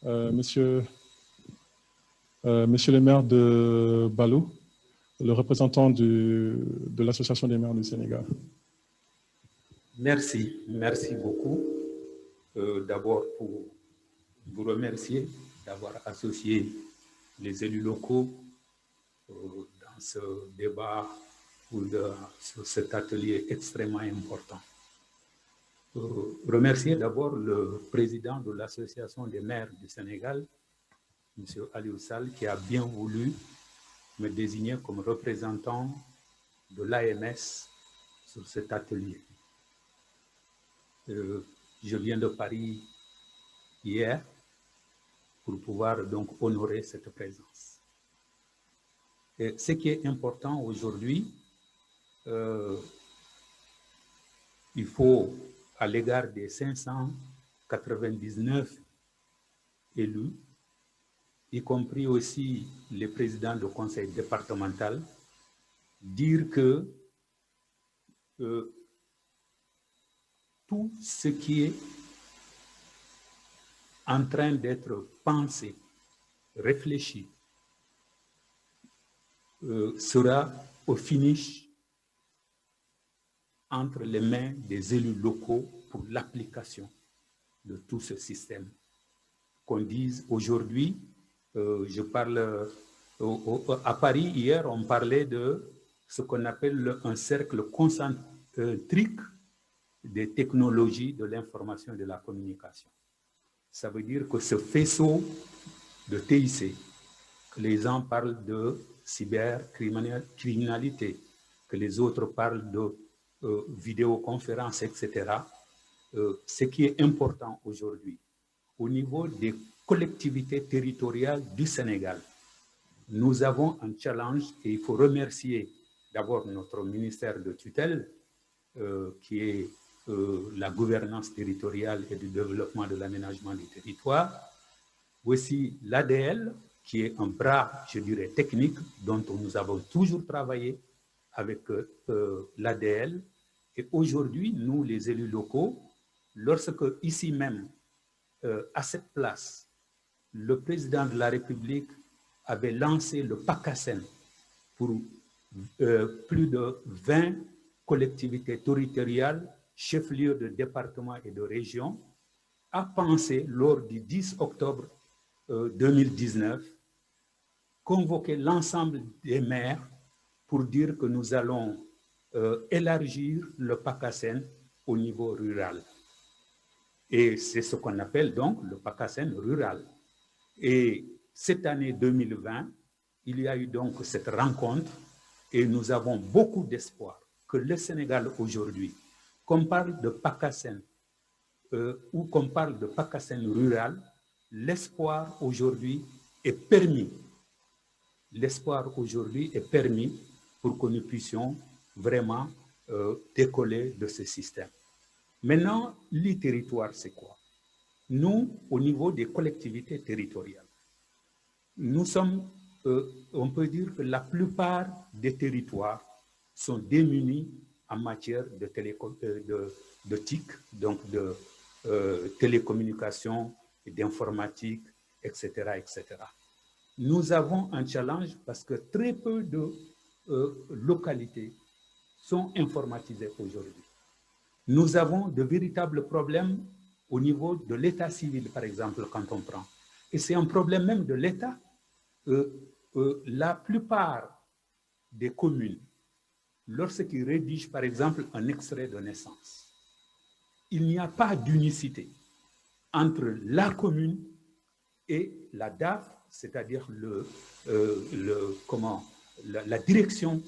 Monsieur le maire de Balou, le représentant de l'Association des maires du Sénégal. Merci beaucoup. D'abord pour vous remercier d'avoir associé les élus locaux dans ce débat ou sur cet atelier extrêmement important. Remercier d'abord le président de l'Association des maires du Sénégal, M. Aliou Sall, qui a bien voulu me désigner comme représentant de l'AMS sur cet atelier. Je viens de Paris hier pour pouvoir donc honorer cette présence. Et ce qui est important aujourd'hui, il faut, à l'égard des 599 élus, y compris aussi les présidents de conseil départemental, dire que tout ce qui est en train d'être pensé, réfléchi, sera au finish entre les mains des élus locaux pour l'application de tout ce système. Qu'on dise aujourd'hui, je parle à Paris hier, on parlait de ce qu'on appelle un cercle concentrique des technologies de l'information et de la communication. Ça veut dire que ce faisceau de TIC, que les gens parlent de cybercriminalité, que les autres parlent de vidéoconférences, etc. Ce qui est important aujourd'hui, au niveau des collectivités territoriales du Sénégal, nous avons un challenge et il faut remercier d'abord notre ministère de tutelle, qui est la gouvernance territoriale et du développement de l'aménagement du territoire, aussi l'ADL, qui est un bras, je dirais, technique, dont nous avons toujours travaillé avec l'ADL. Et aujourd'hui, nous, les élus locaux, lorsque ici même, à cette place, le président de la République avait lancé le PACASEN pour plus de 20 collectivités territoriales, chefs-lieux de départements et de régions, a pensé, lors du 10 octobre 2019, convoquer l'ensemble des maires pour dire que nous allons élargir le PACASEN au niveau rural. Et c'est ce qu'on appelle donc le PACASEN rural. Et cette année 2020, il y a eu donc cette rencontre et nous avons beaucoup d'espoir que le Sénégal aujourd'hui, qu'on parle de PACASEN ou qu'on parle de PACASEN rural, l'espoir aujourd'hui est permis. L'espoir aujourd'hui est permis pour que nous puissions vraiment décoller de ce système. Maintenant, les territoires, c'est quoi? Nous, au niveau des collectivités territoriales, nous sommes, on peut dire que la plupart des territoires sont démunis en matière de TIC, donc de télécommunications, d'informatique, etc., etc. Nous avons un challenge parce que très peu de localités sont informatisées aujourd'hui. Nous avons de véritables problèmes au niveau de l'état civil, par exemple, quand on prend. Et c'est un problème même de l'État. La plupart des communes, lorsqu'ils rédigent, par exemple, un extrait de naissance, il n'y a pas d'unicité entre la commune et la DAF, c'est-à-dire la direction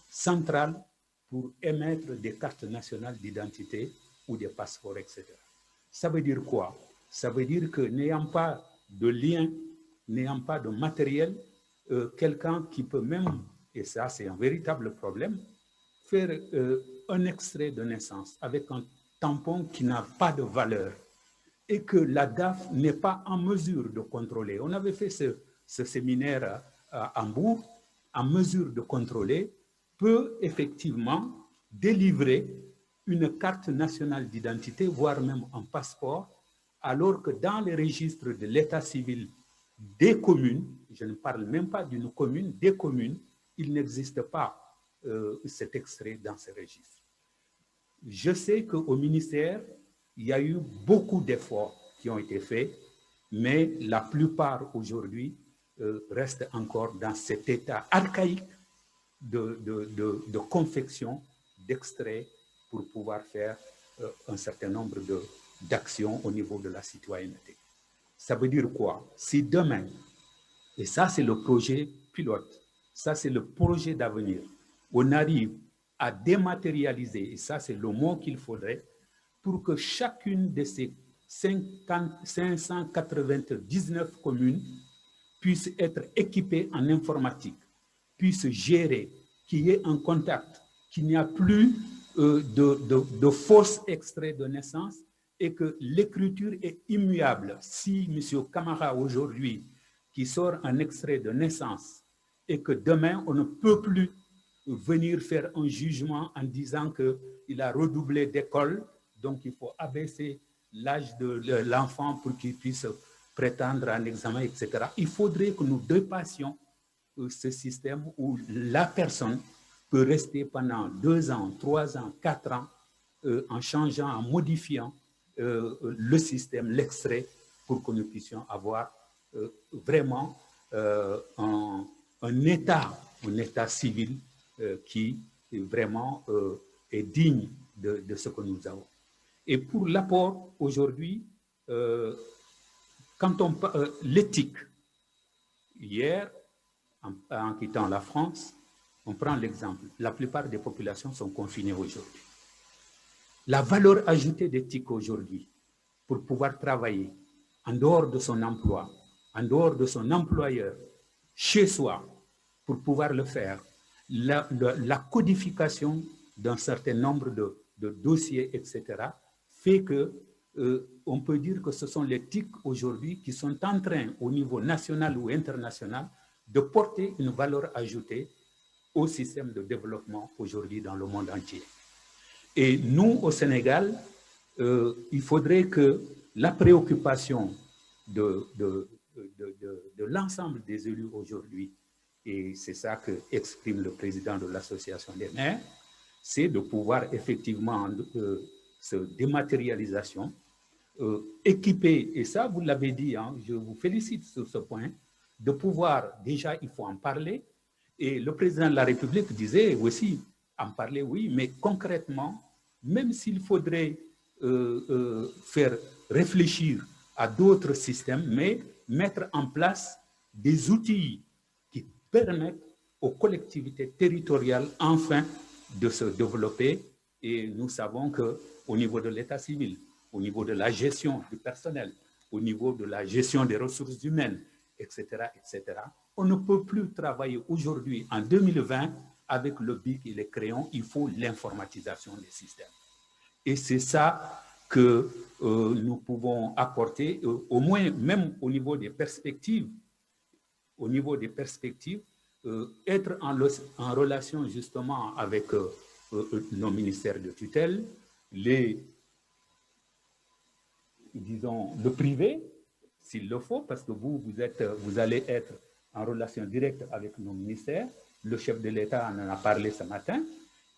centrale pour émettre des cartes nationales d'identité ou des passeports, etc. Ça veut dire quoi? Ça veut dire que n'ayant pas de lien, n'ayant pas de matériel, quelqu'un qui peut même, et ça c'est un véritable problème, faire un extrait de naissance avec un tampon qui n'a pas de valeur et que la DAF n'est pas en mesure de contrôler. On avait fait ce séminaire à Hambourg, en mesure de contrôler, peut effectivement délivrer une carte nationale d'identité, voire même un passeport, alors que dans les registres de l'état civil des communes, je ne parle même pas d'une commune, des communes, il n'existe pas cet extrait dans ces registres. Je sais qu'au ministère, il y a eu beaucoup d'efforts qui ont été faits, mais la plupart aujourd'hui restent encore dans cet état archaïque de confection d'extraits pour pouvoir faire un certain nombre d'actions au niveau de la citoyenneté. Ça veut dire quoi? Si demain, et ça c'est le projet pilote, ça c'est le projet d'avenir, on arrive à dématérialiser, et ça c'est le mot qu'il faudrait, pour que chacune de ces 599 communes puisse être équipée en informatique, puisse gérer, qu'il y ait un contact, qu'il n'y a plus de fausses extraits de naissance et que l'écriture est immuable. Si M. Camara aujourd'hui, qui sort un extrait de naissance et que demain on ne peut plus venir faire un jugement en disant qu'il a redoublé d'école, donc il faut abaisser l'âge de l'enfant pour qu'il puisse prétendre à un examen, etc. Il faudrait que nous dépassions ce système où la personne peut rester pendant 2 ans, 3 ans, 4 ans en changeant, en modifiant le système, l'extrait, pour que nous puissions avoir vraiment un état civil qui vraiment est digne de ce que nous avons. Et pour l'apport aujourd'hui, quand on parle l'éthique, hier, en quittant la France, on prend l'exemple, la plupart des populations sont confinées aujourd'hui. La valeur ajoutée d'éthique aujourd'hui, pour pouvoir travailler en dehors de son emploi, en dehors de son employeur, chez soi, pour pouvoir le faire, la codification d'un certain nombre de dossiers, etc., fait que on peut dire que ce sont les TIC aujourd'hui qui sont en train, au niveau national ou international, de porter une valeur ajoutée au système de développement aujourd'hui dans le monde entier. Et nous, au Sénégal, il faudrait que la préoccupation de l'ensemble des élus aujourd'hui, et c'est ça que exprime le président de l'association des maires, c'est de pouvoir effectivement cette dématérialisation, équiper, et ça vous l'avez dit, hein, je vous félicite sur ce point, de pouvoir, déjà il faut en parler, et le président de la République disait aussi, en parler oui, mais concrètement, même s'il faudrait faire réfléchir à d'autres systèmes, mais mettre en place des outils qui permettent aux collectivités territoriales enfin de se développer. Et nous savons qu'au niveau de l'état civil, au niveau de la gestion du personnel, au niveau de la gestion des ressources humaines, etc., on ne peut plus travailler aujourd'hui, en 2020, avec le bic et les crayons. Il faut l'informatisation des systèmes. Et c'est ça que nous pouvons apporter, au moins même au niveau des perspectives, être en relation justement avec nos ministères de tutelle, disons, le privé, s'il le faut, parce que vous allez être en relation directe avec nos ministères. Le chef de l'État en a parlé ce matin.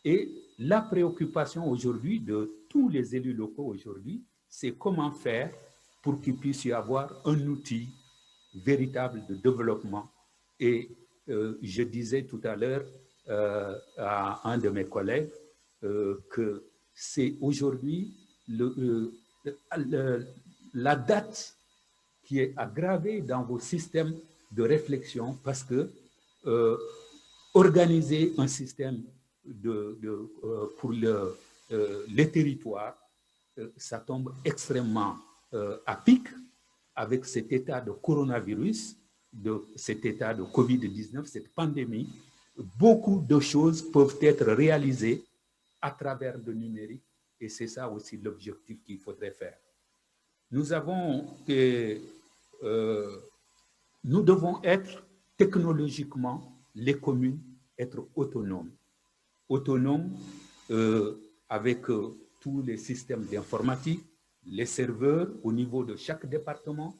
Et la préoccupation aujourd'hui de tous les élus locaux aujourd'hui, c'est comment faire pour qu'il puisse y avoir un outil véritable de développement. Et je disais tout à l'heure à un de mes collègues que c'est aujourd'hui la date qui est aggravée dans vos systèmes de réflexion, parce que organiser un système pour les territoires, ça tombe extrêmement à pic avec cet état de coronavirus, de cet état de Covid-19, cette pandémie. Beaucoup de choses peuvent être réalisées à travers le numérique, et c'est ça aussi l'objectif qu'il faudrait faire. Nous devons être technologiquement, les communes, être autonomes. Autonomes avec tous les systèmes d'informatique, les serveurs au niveau de chaque département,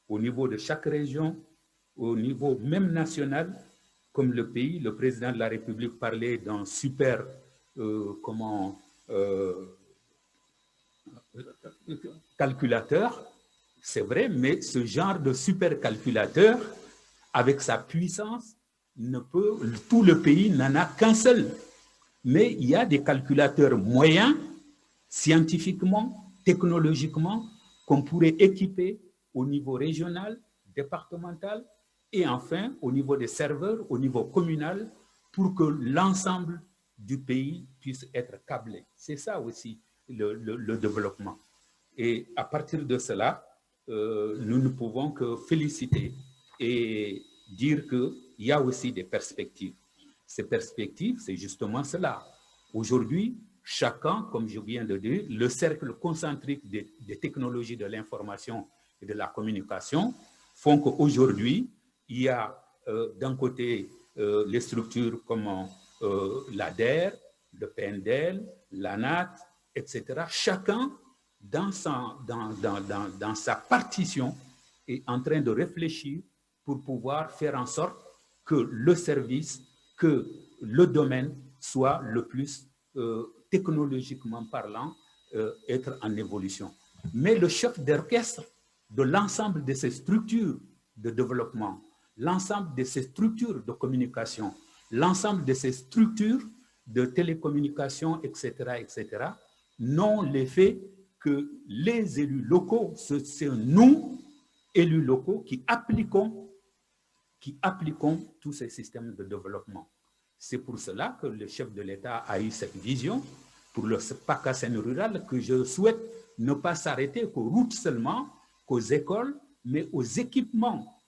au niveau de chaque région, au niveau même national, comme le pays. Le président de la République parlait d'un super calculateur, c'est vrai, mais ce genre de supercalculateur, avec sa puissance, tout le pays n'en a qu'un seul. Mais il y a des calculateurs moyens, scientifiquement, technologiquement, qu'on pourrait équiper au niveau régional, départemental et enfin au niveau des serveurs, au niveau communal, pour que l'ensemble du pays puisse être câblé. C'est ça aussi le développement. Et à partir de cela, nous ne pouvons que féliciter et dire qu'il y a aussi des perspectives. Ces perspectives, c'est justement cela. Aujourd'hui, chacun, comme je viens de dire, le cercle concentrique des technologies de l'information et de la communication font qu'aujourd'hui, il y a d'un côté les structures comme l'ADER, le PNDEL, l'ANAT, etc. Chacun, dans sa partition, est en train de réfléchir pour pouvoir faire en sorte que le service, que le domaine soit le plus technologiquement parlant, être en évolution. Mais le chef d'orchestre de l'ensemble de ces structures de développement, l'ensemble de ces structures de communication, l'ensemble de ces structures de télécommunication, etc., n'ont l'effet que les élus locaux, c'est nous, élus locaux, qui appliquons tous ces systèmes de développement. C'est pour cela que le chef de l'État a eu cette vision pour le PACASEN rural que je souhaite ne pas s'arrêter qu'aux routes seulement, qu'aux écoles, mais aux équipements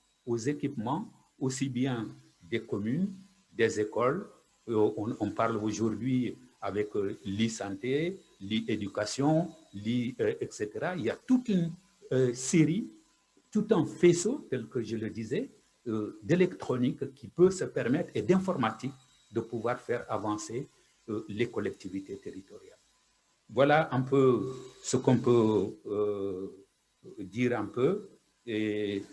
aussi bien des communes, des écoles. On parle aujourd'hui avec l'e-santé, l'e-éducation, etc. Il y a toute une série, tout un faisceau, tel que je le disais, d'électronique qui peut se permettre et d'informatique de pouvoir faire avancer les collectivités territoriales. Voilà un peu ce qu'on peut dire un peu. Et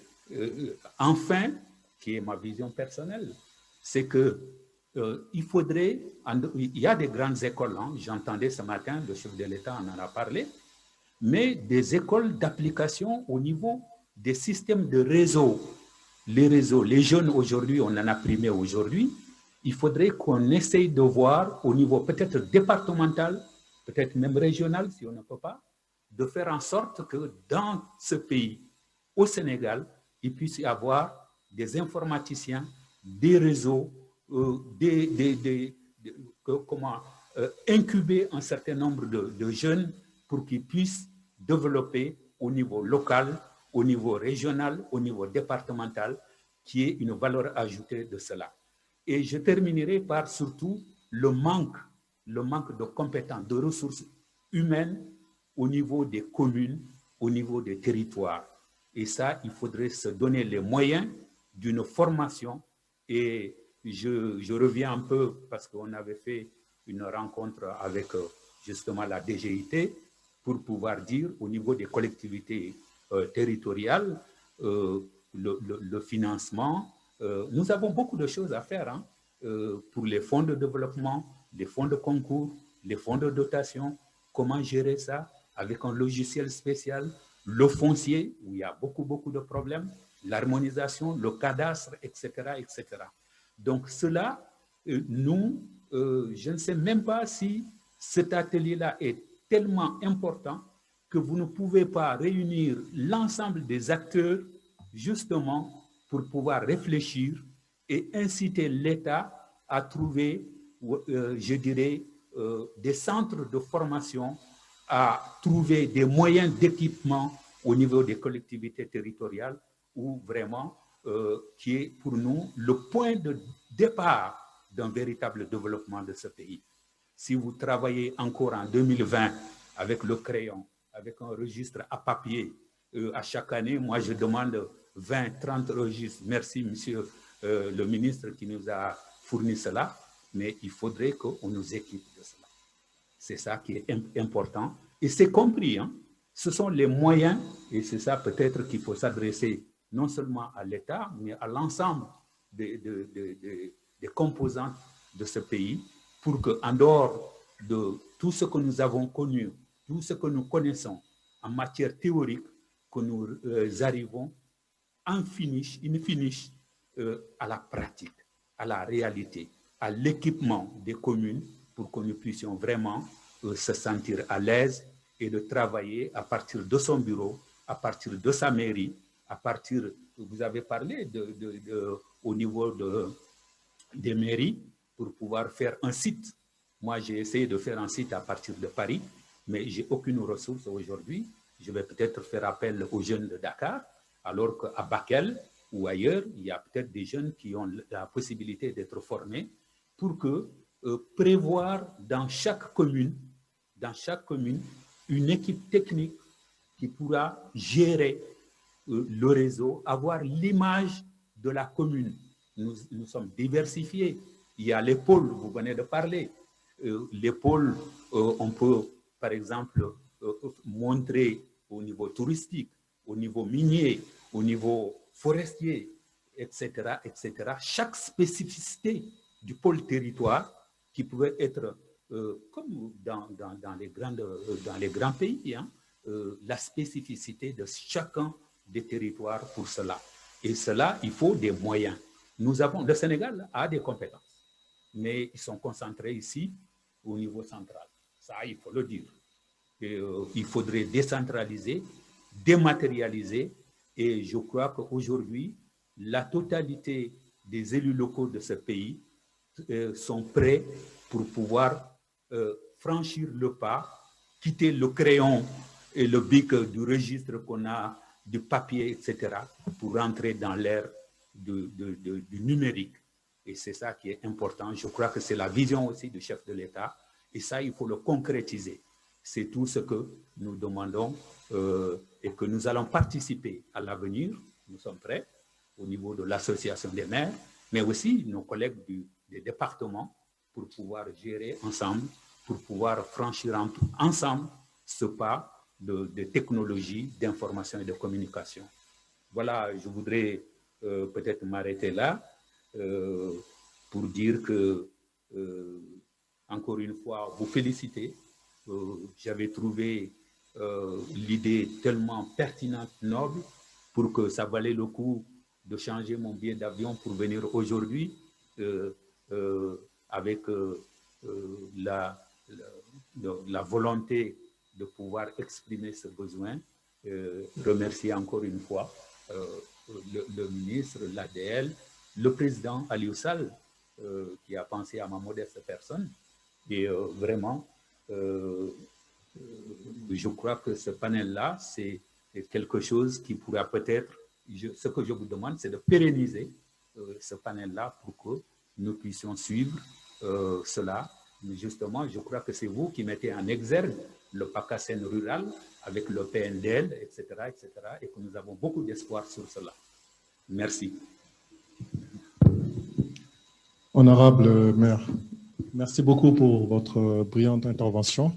enfin, qui est ma vision personnelle, c'est que il y a des grandes écoles, hein, j'entendais ce matin, le chef de l'État en a parlé, mais des écoles d'application au niveau des systèmes de réseau. Les réseaux, les jeunes aujourd'hui, on en a primé aujourd'hui, il faudrait qu'on essaye de voir au niveau peut-être départemental, peut-être même régional si on ne peut pas, de faire en sorte que dans ce pays, au Sénégal, il puisse y avoir des informaticiens, des réseaux, incuber un certain nombre de jeunes pour qu'ils puissent développer au niveau local, au niveau régional, au niveau départemental, qui est une valeur ajoutée de cela. Et je terminerai par surtout le manque de compétences, de ressources humaines au niveau des communes, au niveau des territoires. Et ça, il faudrait se donner les moyens d'une formation. Et je reviens un peu parce qu'on avait fait une rencontre avec justement la DGIT pour pouvoir dire au niveau des collectivités territoriales, le financement. Nous avons beaucoup de choses à faire hein, pour les fonds de développement, les fonds de concours, les fonds de dotation. Comment gérer ça avec un logiciel spécial, le foncier, où il y a beaucoup de problèmes, l'harmonisation, le cadastre, etc., etc. Donc cela, je ne sais même pas si cet atelier-là est tellement important que vous ne pouvez pas réunir l'ensemble des acteurs justement pour pouvoir réfléchir et inciter l'État à trouver, je dirais, des centres de formation, à trouver des moyens d'équipement au niveau des collectivités territoriales où vraiment, qui est pour nous le point de départ d'un véritable développement de ce pays. Si vous travaillez encore en 2020 avec le crayon, avec un registre à papier, à chaque année, moi je demande 20, 30 registres. Merci, monsieur le ministre qui nous a fourni cela, mais il faudrait qu'on nous équipe de cela. C'est ça qui est important. Et c'est compris. Hein? Ce sont les moyens, et c'est ça peut-être qu'il faut s'adresser non seulement à l'État, mais à l'ensemble des composantes de ce pays, pour qu'en dehors de tout ce que nous avons connu, tout ce que nous connaissons en matière théorique, que nous arrivons in finish, à la pratique, à la réalité, à l'équipement des communes pour que nous puissions vraiment se sentir à l'aise et de travailler à partir de son bureau, à partir de sa mairie, à partir, vous avez parlé au niveau des mairies, pour pouvoir faire un site. Moi, j'ai essayé de faire un site à partir de Paris, mais je n'ai aucune ressource aujourd'hui. Je vais peut-être faire appel aux jeunes de Dakar, alors qu'à Bakel ou ailleurs, il y a peut-être des jeunes qui ont la possibilité d'être formés pour que prévoir dans chaque commune, une équipe technique qui pourra gérer le réseau, avoir l'image de la commune. Nous sommes diversifiés. Il y a les pôles, vous venez de parler. Les pôles, on peut, par exemple, montrer au niveau touristique, au niveau minier, au niveau forestier, etc., etc. Chaque spécificité du pôle territoire qui pouvait être, comme dans les grands pays, hein, la spécificité de chacun des territoires pour cela. Et cela, il faut des moyens. Le Sénégal a des compétences, mais ils sont concentrés ici au niveau central. Ça, il faut le dire. Et, il faudrait décentraliser, dématérialiser, et je crois qu'aujourd'hui, la totalité des élus locaux de ce pays sont prêts pour pouvoir franchir le pas, quitter le crayon et le bic du registre qu'on a, du papier, etc., pour rentrer dans l'ère du numérique. Et c'est ça qui est important. Je crois que c'est la vision aussi du chef de l'État. Et ça, il faut le concrétiser. C'est tout ce que nous demandons et que nous allons participer à l'avenir. Nous sommes prêts au niveau de l'association des maires, mais aussi nos collègues des départements pour pouvoir gérer ensemble, pour pouvoir franchir ensemble ce pas de technologie, d'information et de communication. Voilà, je voudrais peut-être m'arrêter là pour dire que, encore une fois, vous féliciter. J'avais trouvé l'idée tellement pertinente, noble, pour que ça valait le coup de changer mon billet d'avion pour venir aujourd'hui avec la volonté de pouvoir exprimer ce besoin. Remercier encore une fois le ministre, l'ADL, le président Aliou Sall, qui a pensé à ma modeste personne. Et vraiment, je crois que ce panel-là, c'est quelque chose qui pourra peut-être, ce que je vous demande, c'est de pérenniser ce panel-là pour que nous puissions suivre cela. Mais justement, je crois que c'est vous qui mettez en exergue le PACASEN rural avec le PNDL, etc., et que nous avons beaucoup d'espoir sur cela. Merci. Honorable maire, merci beaucoup pour votre brillante intervention.